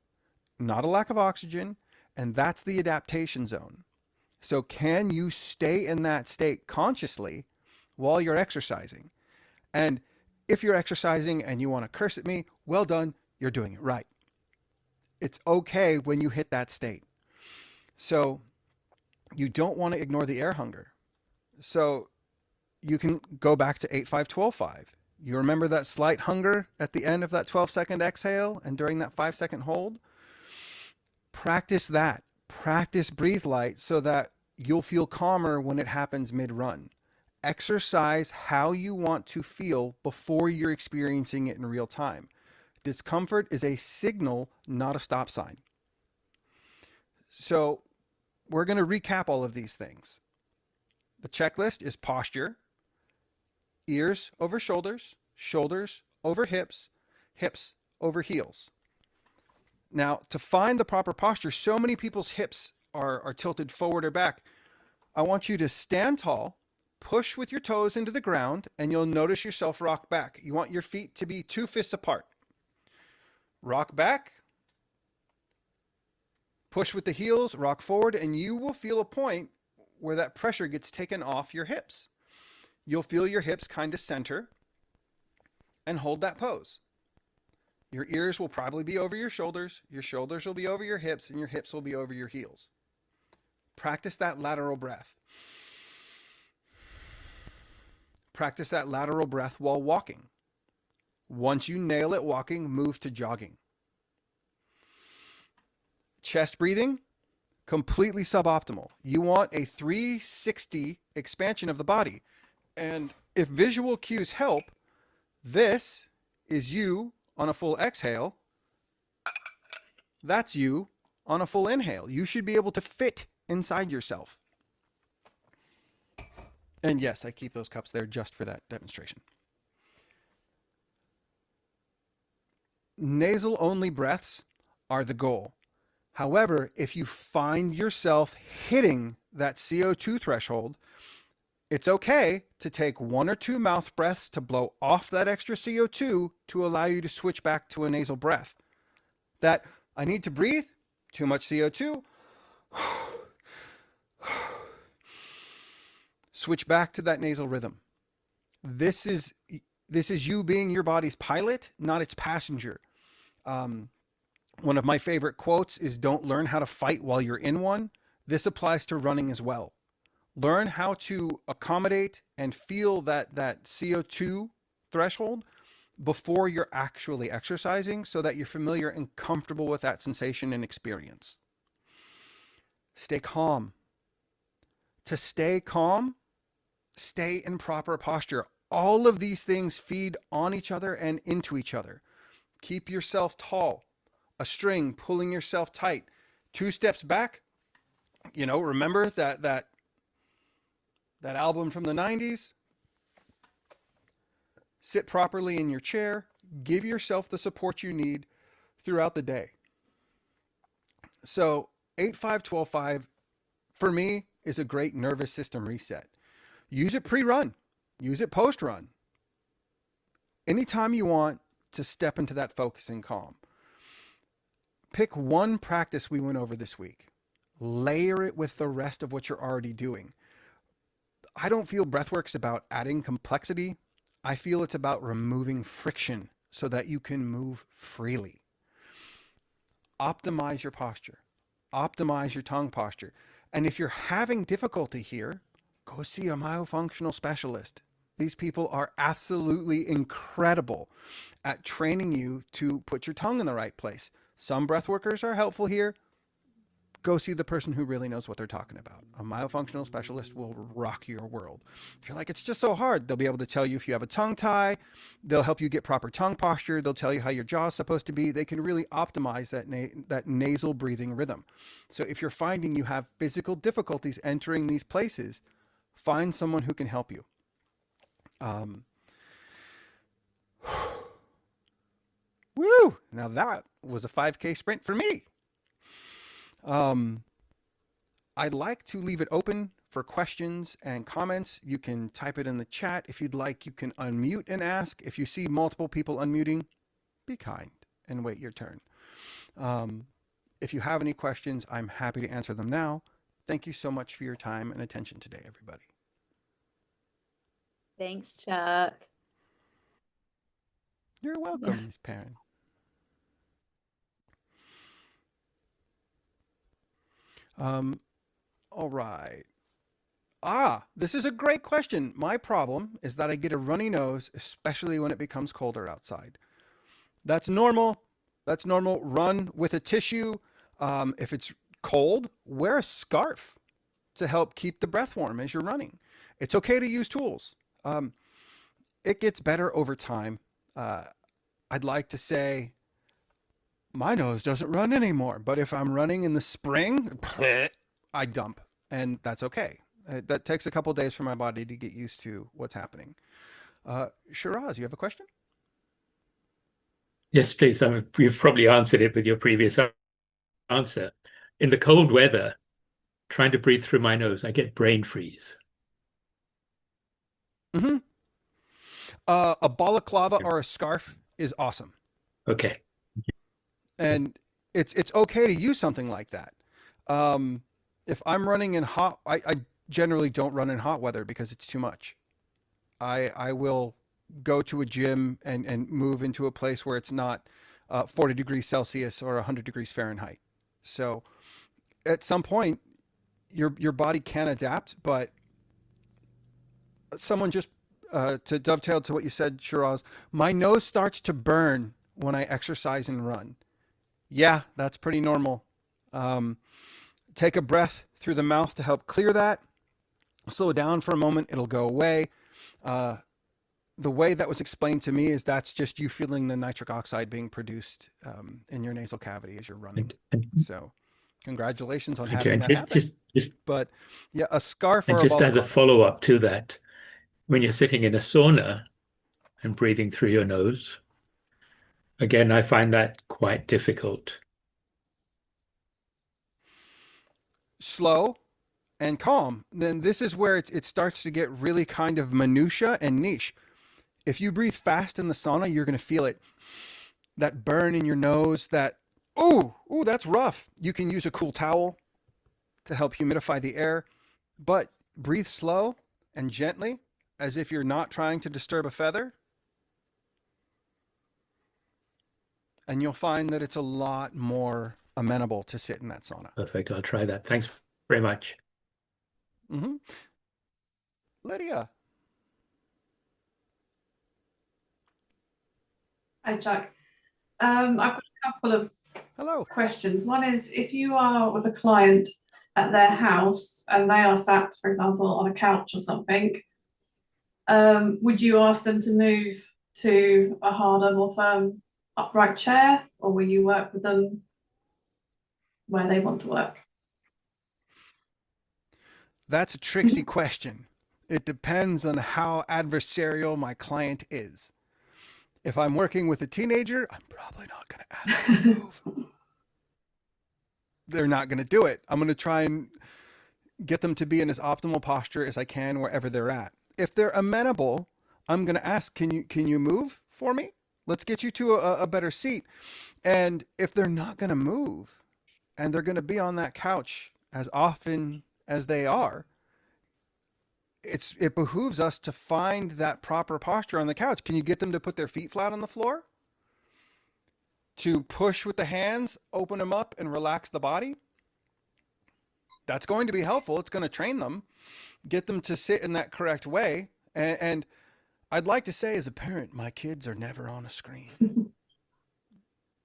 S1: not a lack of oxygen, and that's the adaptation zone. So can you stay in that state consciously while you're exercising? And if you're exercising and you want to curse at me, well done, you're doing it right. It's okay when you hit that state. So you don't want to ignore the air hunger. So you can go back to 8-5-12-5. You remember that slight hunger at the end of that 12-second exhale and during that 5-second hold? Practice that. Practice breathe light so that you'll feel calmer when it happens mid-run. Exercise how you want to feel before you're experiencing it in real time. Discomfort is a signal, not a stop sign. So we're going to recap all of these things. The checklist is posture, ears over shoulders, shoulders over hips, hips over heels. Now, to find the proper posture, so many people's hips are tilted forward or back. I want you to stand tall, push with your toes into the ground, and you'll notice yourself rock back. You want your feet to be 2 fists apart. Rock back, push with the heels, rock forward, and you will feel a point where that pressure gets taken off your hips. You'll feel your hips kind of center and hold that pose. Your ears will probably be over your shoulders will be over your hips, and your hips will be over your heels. Practice that lateral breath. Practice that lateral breath while walking. Once you nail it walking, move to jogging. Chest breathing, completely suboptimal. You want a 360 expansion of the body. And if visual cues help, this is you on a full exhale. That's you on a full inhale. You should be able to fit inside yourself. And yes, I keep those cups there just for that demonstration. Nasal only breaths are the goal. However, if you find yourself hitting that CO2 threshold, it's okay to take 1 or 2 mouth breaths to blow off that extra CO2 to allow you to switch back to a nasal breath. That I need to breathe, too much CO2. Switch back to that nasal rhythm. This is you being your body's pilot, not its passenger. One of my favorite quotes is, "Don't learn how to fight while you're in one." This applies to running as well. Learn how to accommodate and feel that CO2 threshold before you're actually exercising so that you're familiar and comfortable with that sensation and experience. Stay calm. To stay calm, stay in proper posture. All of these things feed on each other and into each other. Keep yourself tall. A string pulling yourself tight. 2 steps back. Remember that album from the 90s? Sit properly in your chair. Give yourself the support you need throughout the day. So 8-5-12-5 for me is a great nervous system reset. Use it pre-run. Use it post-run. Anytime you want to step into that focus and calm. Pick one practice we went over this week. Layer it with the rest of what you're already doing. I don't feel breathwork's about adding complexity. I feel it's about removing friction so that you can move freely. Optimize your posture. Optimize your tongue posture. And if you're having difficulty here, go see a myofunctional specialist. These people are absolutely incredible at training you to put your tongue in the right place. Some breath workers are helpful here. Go see the person who really knows what they're talking about. A myofunctional specialist will rock your world. If you're like, it's just so hard, they'll be able to tell you if you have a tongue tie. They'll help you get proper tongue posture. They'll tell you how your jaw is supposed to be. They can really optimize that nasal breathing rhythm. So if you're finding you have physical difficulties entering these places, find someone who can help you. Woo! Now that was a 5K sprint for me. I'd like to leave it open for questions and comments. You can type it in the chat. If you'd like, you can unmute and ask. If you see multiple people unmuting, be kind. and wait your turn. Um, if you have any questions, I'm happy to answer them now. Thank you so much for your time and attention today, everybody.
S2: Thanks, Chuck.
S1: You're welcome, Miss Perrin. All right. This is a great question. My problem is that I get a runny nose, especially when it becomes colder outside. That's normal. That's normal. Run with a tissue. If it's cold, wear a scarf to help keep the breath warm as you're running. It's okay to use tools. Um, it gets better over time. Uh, I'd like to say my nose doesn't run anymore, but if I'm running in the spring, I dump, and that's okay. That takes a couple days for my body to get used to what's happening. Shiraz, you have a question?
S3: Yes, please. You've probably answered it with your previous answer. In the cold weather, trying to breathe through my nose, I get brain freeze.
S1: Mm-hmm. A balaclava or a scarf is awesome.
S3: Okay.
S1: And it's okay to use something like that. If I'm running in I generally don't run in hot weather because it's too much. I will go to a gym and move into a place where it's not 40 degrees Celsius or 100 degrees Fahrenheit. So at some point, your body can adapt, but someone just to dovetail to what you said, Shiraz, my nose starts to burn when I exercise and run. Yeah, that's pretty normal. Um, Take a breath through the mouth to help clear that. Slow down for a moment, it'll go away. Uh, the way that was explained to me is that's just you feeling the nitric oxide being produced in your nasal cavity as you're running. So, congratulations on having that happen. But yeah, a scarf or a
S3: just as a
S1: balaclava.
S3: follow-up to that, when you're sitting in a sauna and breathing through your nose, again, I find that quite difficult.
S1: Slow and calm. Then this is where it starts to get really kind of minutia and niche. If you breathe fast in the sauna, you're going to feel it. That burn in your nose, that, ooh, that's rough. You can use a cool towel to help humidify the air, but breathe slow and gently as if you're not trying to disturb a feather. And you'll find that it's a lot more amenable to sit in that sauna.
S3: Perfect. I'll try that. Thanks very much.
S1: Mm-hmm. Lydia.
S4: Hi, Chuck. I've got a couple of questions. One is, if you are with a client at their house and they are sat, for example, on a couch or something, would you ask them to move to a harder, more firm, upright chair, or will you work with them where they want to work?
S1: That's a tricksy question. It depends on how adversarial my client is. If I'm working with a teenager, I'm probably not going to ask them to move. They're not going to do it. I'm going to try and get them to be in as optimal posture as I can wherever they're at. If they're amenable, I'm going to ask, can you move for me? Let's get you to a better seat. And if they're not going to move and they're going to be on that couch as often as they are, it behooves us to find that proper posture on the couch. Can you get them to put their feet flat on the floor? To push with the hands, open them up, and relax the body? That's going to be helpful. It's going to train them, get them to sit in that correct way. And I'd like to say, as a parent, my kids are never on a screen.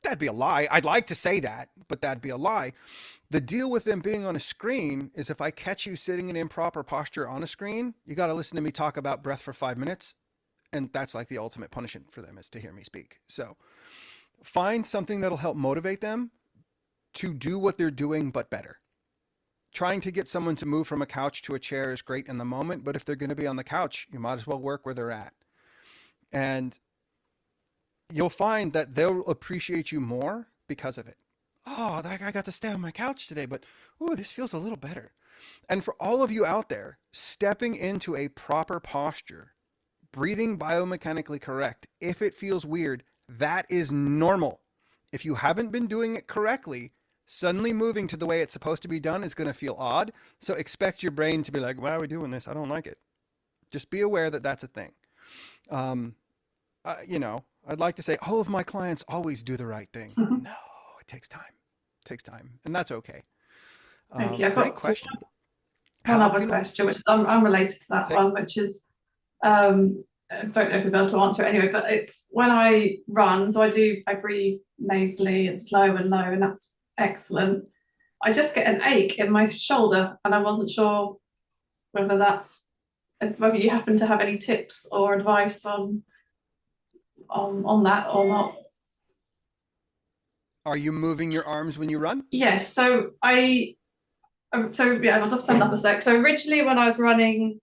S1: That'd be a lie. I'd like to say that, but that'd be a lie. The deal with them being on a screen is if I catch you sitting in improper posture on a screen, you got to listen to me talk about breath for 5 minutes. And that's like the ultimate punishment for them, is to hear me speak. So find something that'll help motivate them to do what they're doing, but better. Trying to get someone to move from a couch to a chair is great in the moment, but if they're going to be on the couch, you might as well work where they're at. And you'll find that they'll appreciate you more because of it. Oh, I got to stay on my couch today, but ooh, this feels a little better. And for all of you out there, stepping into a proper posture, breathing biomechanically correct, if it feels weird, that is normal. If you haven't been doing it correctly, suddenly moving to the way it's supposed to be done is going to feel odd. So expect your brain to be like, why are we doing this? I don't like it. Just be aware that that's a thing. I'd like to say all of my clients always do the right thing. No, it takes time. It takes time. And that's okay.
S4: Thank you. I've
S1: Great
S4: got
S1: question.
S4: one other question, which is unrelated to that one, which is, I don't know if you'll be able to answer it anyway, but it's when I run, so I breathe nasally and slow and low, and that's excellent. I just get an ache in my shoulder, and I wasn't sure whether you happen to have any tips or advice on that or not.
S1: Are you moving your arms when you run?
S4: Yes. So I'll just stand up a sec. So originally when I was running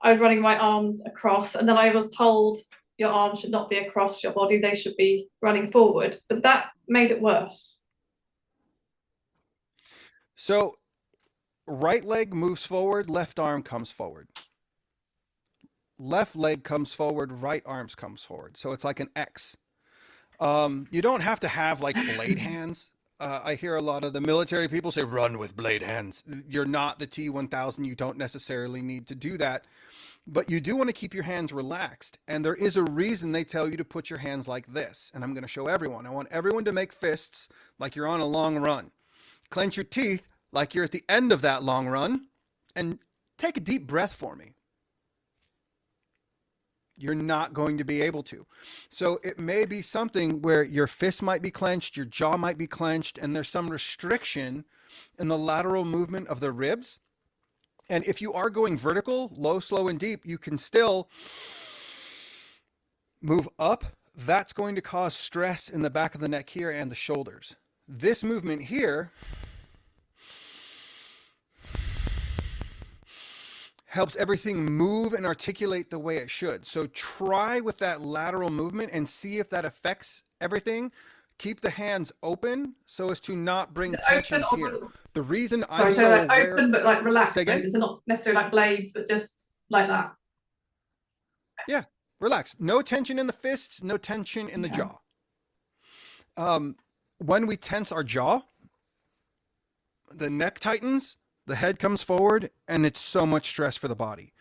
S4: my arms across, and then I was told your arms should not be across your body, they should be running forward, but that made it worse.
S1: So right leg moves forward, left arm comes forward. Left leg comes forward, right arms comes forward. So it's like an X. You don't have to have like blade hands. I hear a lot of the military people say, run with blade hands. You're not the T-1000. You don't necessarily need to do that. But you do want to keep your hands relaxed. And there is a reason they tell you to put your hands like this. And I'm going to show everyone. I want everyone to make fists like you're on a long run. Clench your teeth like you're at the end of that long run. And take a deep breath for me. You're not going to be able to. So it may be something where your fist might be clenched, your jaw might be clenched, and there's some restriction in the lateral movement of the ribs. And if you are going vertical, low, slow, and deep, you can still move up. That's going to cause stress in the back of the neck here and the shoulders. This movement here helps everything move and articulate the way it should. So try with that lateral movement and see if that affects everything. Keep the hands open so as to not bring tension here. The reason I'm so aware...
S4: open but like relaxed open, so not necessarily like blades, but just like that.
S1: Yeah, relax. No tension in the fists, no tension in the jaw. When we tense our jaw, the neck tightens, the head comes forward, and it's so much stress for the body.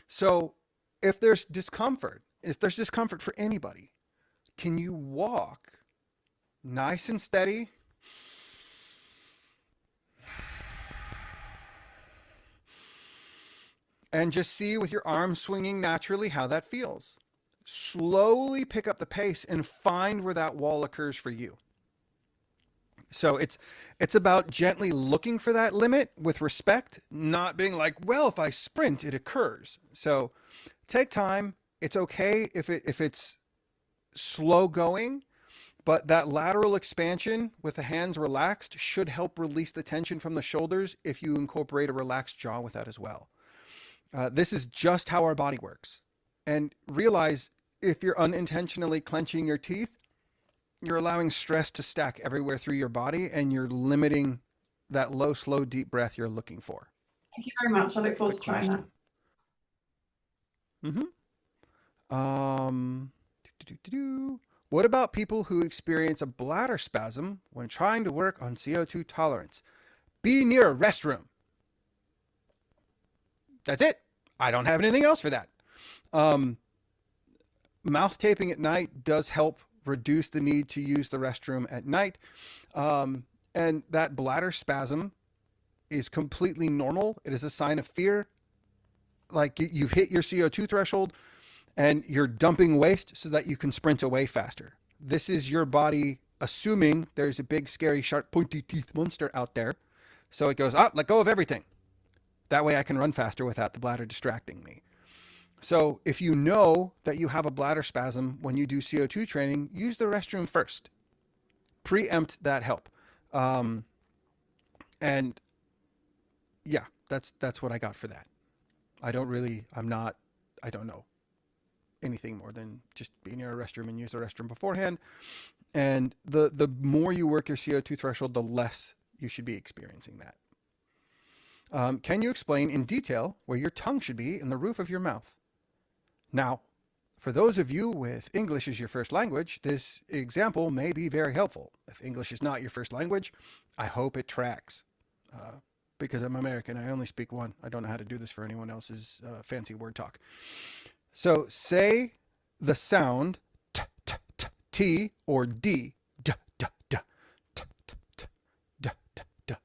S1: So if there's discomfort for anybody, can you walk nice and steady? And just see with your arms swinging naturally how that feels. Slowly pick up the pace and find where that wall occurs for you. So it's about gently looking for that limit with respect, not being like, well, if I sprint, it occurs. So take time. It's okay if it's slow going, but that lateral expansion with the hands relaxed should help release the tension from the shoulders if you incorporate a relaxed jaw with that as well. This is just how our body works. And realize if you're unintentionally clenching your teeth, you're allowing stress to stack everywhere through your body, and you're limiting that low, slow, deep breath you're looking for.
S4: Thank you very much. I look forward to trying
S1: that. What about people who experience a bladder spasm when trying to work on CO2 tolerance? Be near a restroom. That's it. I don't have anything else for that. Mouth taping at night does help reduce the need to use the restroom at night. And that bladder spasm is completely normal. It is a sign of fear. Like you've hit your CO2 threshold and you're dumping waste so that you can sprint away faster. This is your body assuming there's a big, scary, sharp, pointy teeth monster out there. So it goes, let go of everything. That way I can run faster without the bladder distracting me. So if you know that you have a bladder spasm when you do CO2 training, use the restroom first. Preempt that help. And yeah, that's what I got for that. I don't know anything more than just be near a restroom and use the restroom beforehand. And the more you work your CO2 threshold, the less you should be experiencing that. Can you explain in detail where your tongue should be in the roof of your mouth? Now, For those of you with English as your first language, this example may be very helpful. If English is not your first language, I hope it tracks. Because I'm American, I only speak one. I don't know how to do this for anyone else's fancy word talk. So say the sound t, t, t, t or d, d, d, d, t, t, t, d, d, d.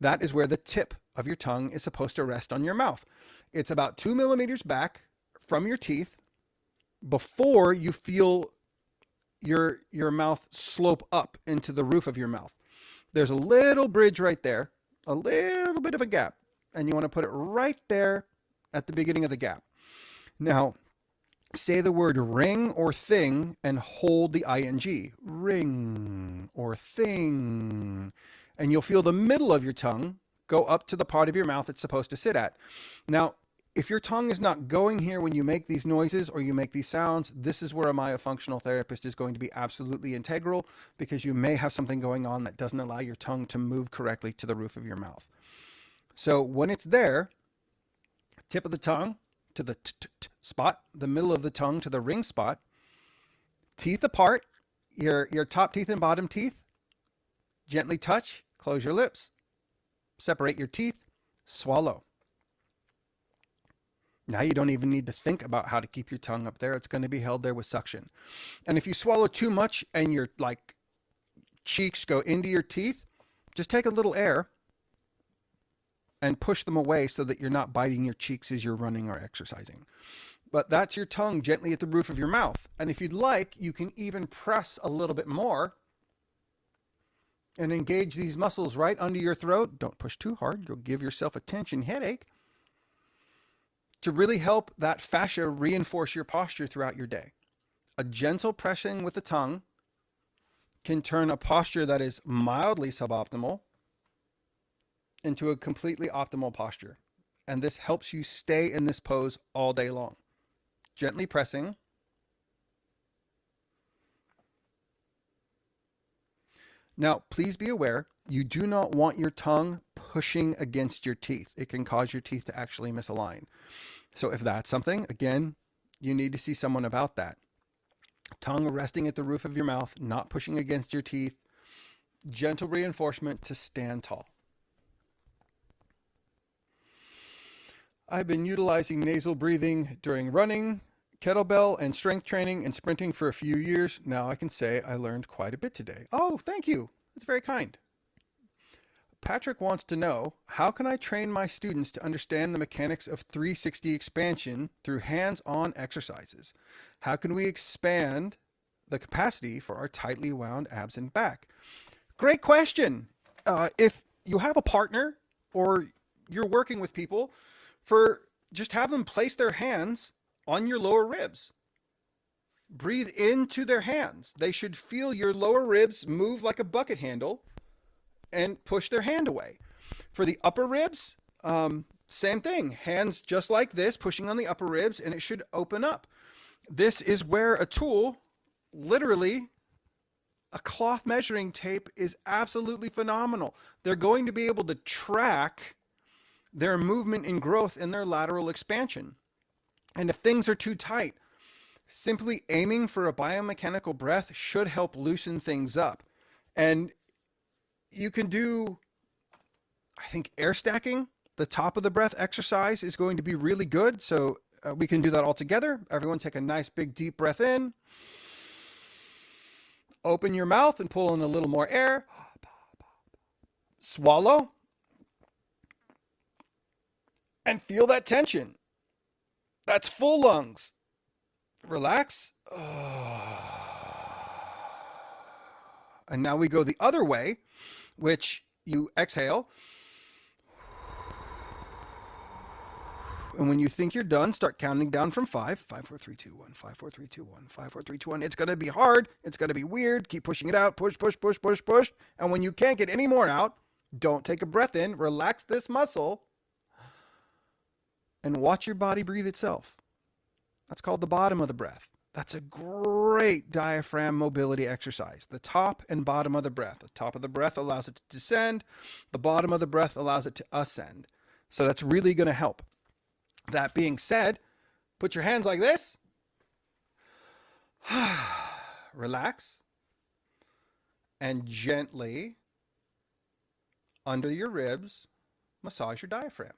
S1: That is where the tip of your tongue is supposed to rest on your mouth. It's about 2 millimeters back from your teeth before you feel your mouth slope up into the roof of your mouth. There's a little bridge right there, a little bit of a gap, and you want to put it right there at the beginning of the gap. Now, say the word ring or thing and hold the ing. Ring or thing. And you'll feel the middle of your tongue go up to the part of your mouth it's supposed to sit at. Now, if your tongue is not going here when you make these noises or you make these sounds, this is where a myofunctional therapist is going to be absolutely integral, because you may have something going on that doesn't allow your tongue to move correctly to the roof of your mouth. So when it's there, tip of the tongue to the t spot, the middle of the tongue to the ring spot, teeth apart, your top teeth and bottom teeth, gently touch, close your lips, separate your teeth, swallow. Now you don't even need to think about how to keep your tongue up there. It's going to be held there with suction. And if you swallow too much and your cheeks go into your teeth, just take a little air and push them away so that you're not biting your cheeks as you're running or exercising. But that's your tongue gently at the roof of your mouth. And if you'd like, you can even press a little bit more and engage these muscles right under your throat. Don't push too hard. You'll give yourself a tension headache, to really help that fascia reinforce your posture throughout your day. A gentle pressing with the tongue can turn a posture that is mildly suboptimal into a completely optimal posture. And this helps you stay in this pose all day long. Gently pressing. Now, please be aware, you do not want your tongue pushing against your teeth. It can cause your teeth to actually misalign. So if that's something, again, you need to see someone about that. Tongue resting at the roof of your mouth, not pushing against your teeth. Gentle reinforcement to stand tall. I've been utilizing nasal breathing during running, kettlebell, and strength training and sprinting for a few years. Now I can say I learned quite a bit today. Oh, thank you. That's very kind. Patrick wants to know, how can I train my students to understand the mechanics of 360 expansion through hands-on exercises? How can we expand the capacity for our tightly wound abs and back? Great question. If you have a partner or you're working with people, just have them place their hands on your lower ribs. Breathe into their hands. They should feel your lower ribs move like a bucket handle and push their hand away. For the upper ribs, same thing. Hands just like this, pushing on the upper ribs, and it should open up. This is where a tool, literally a cloth measuring tape, is absolutely phenomenal. They're going to be able to track their movement and growth in their lateral expansion. And if things are too tight, simply aiming for a biomechanical breath should help loosen things up. And you can do, I think, air stacking. The top of the breath exercise is going to be really good. So we can do that all together. Everyone take a nice big deep breath in. Open your mouth and pull in a little more air. Swallow. And feel that tension. That's full lungs. Relax. And now we go the other way, which you exhale. And when you think you're done, start counting down from 5. 5, 4, 3, 2, 1. 5, 4, 3, 2, 1. 5, 4, 3, 2, 1. It's going to be hard. It's going to be weird. Keep pushing it out. Push, push, push, push, push. And when you can't get any more out, don't take a breath in. Relax this muscle. And watch your body breathe itself. That's called the bottom of the breath. That's a great diaphragm mobility exercise. The top and bottom of the breath. The top of the breath allows it to descend. The bottom of the breath allows it to ascend. So that's really going to help. That being said, put your hands like this Relax and gently under your ribs, massage your diaphragm.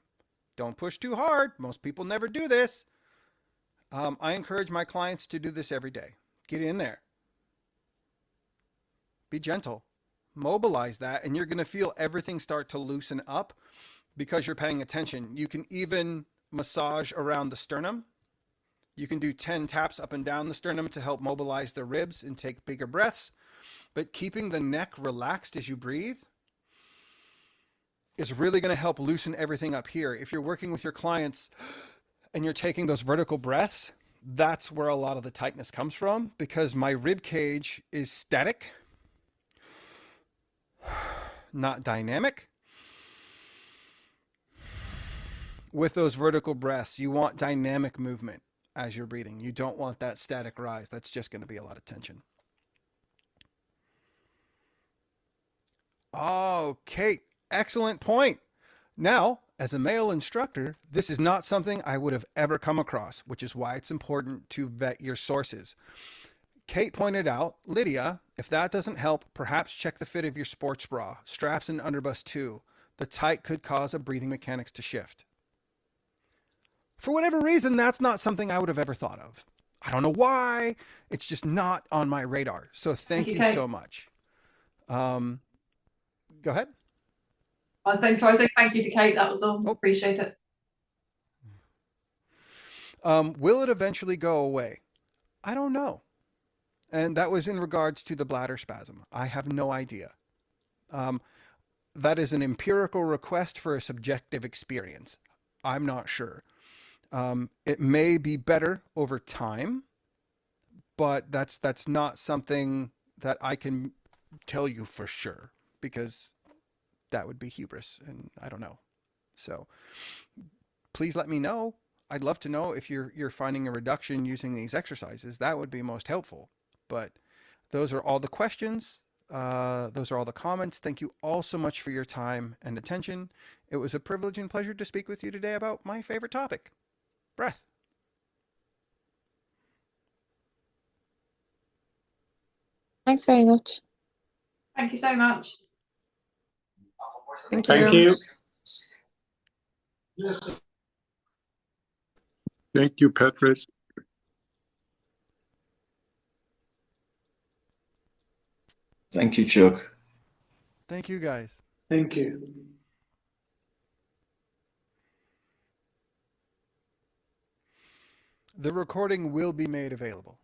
S1: Don't push too hard. Most people never do this. I encourage my clients to do this every day. Get in there. Be gentle. Mobilize that, and you're going to feel everything start to loosen up because you're paying attention. You can even massage around the sternum. You can do 10 taps up and down the sternum to help mobilize the ribs and take bigger breaths. But keeping the neck relaxed as you breathe is really going to help loosen everything up here. If you're working with your clients and you're taking those vertical breaths, that's where a lot of the tightness comes from, because my rib cage is static, not dynamic. With those vertical breaths, you want dynamic movement as you're breathing. You don't want that static rise. That's just going to be a lot of tension. Okay, excellent point. Now, as a male instructor, this is not something I would have ever come across, which is why it's important to vet your sources. Kate pointed out, Lydia, if that doesn't help, perhaps check the fit of your sports bra, straps and underbust too. The tight could cause a breathing mechanics to shift. For whatever reason, that's not something I would have ever thought of. I don't know why. It's just not on my radar. So thank you so much. Go ahead.
S4: I was saying thank you to Kate. That was all. Appreciate it.
S1: Will it eventually go away? I don't know. And that was in regards to the bladder spasm. I have no idea. That is an empirical request for a subjective experience. I'm not sure. It may be better over time, but that's not something that I can tell you for sure, because that would be hubris, and I don't know. So please let me know. I'd love to know if you're finding a reduction using these exercises. That would be most helpful. But those are all the questions. Those are all the comments. Thank you all so much for your time and attention. It was a privilege and pleasure to speak with you today about my favorite topic, breath.
S2: Thanks very much.
S4: Thank you so much.
S2: Thank
S3: Thank
S2: you.
S3: you.
S5: Thank you, Petrus.
S6: Thank you, Chuck.
S1: Thank you, guys.
S7: Thank you.
S1: The recording will be made available.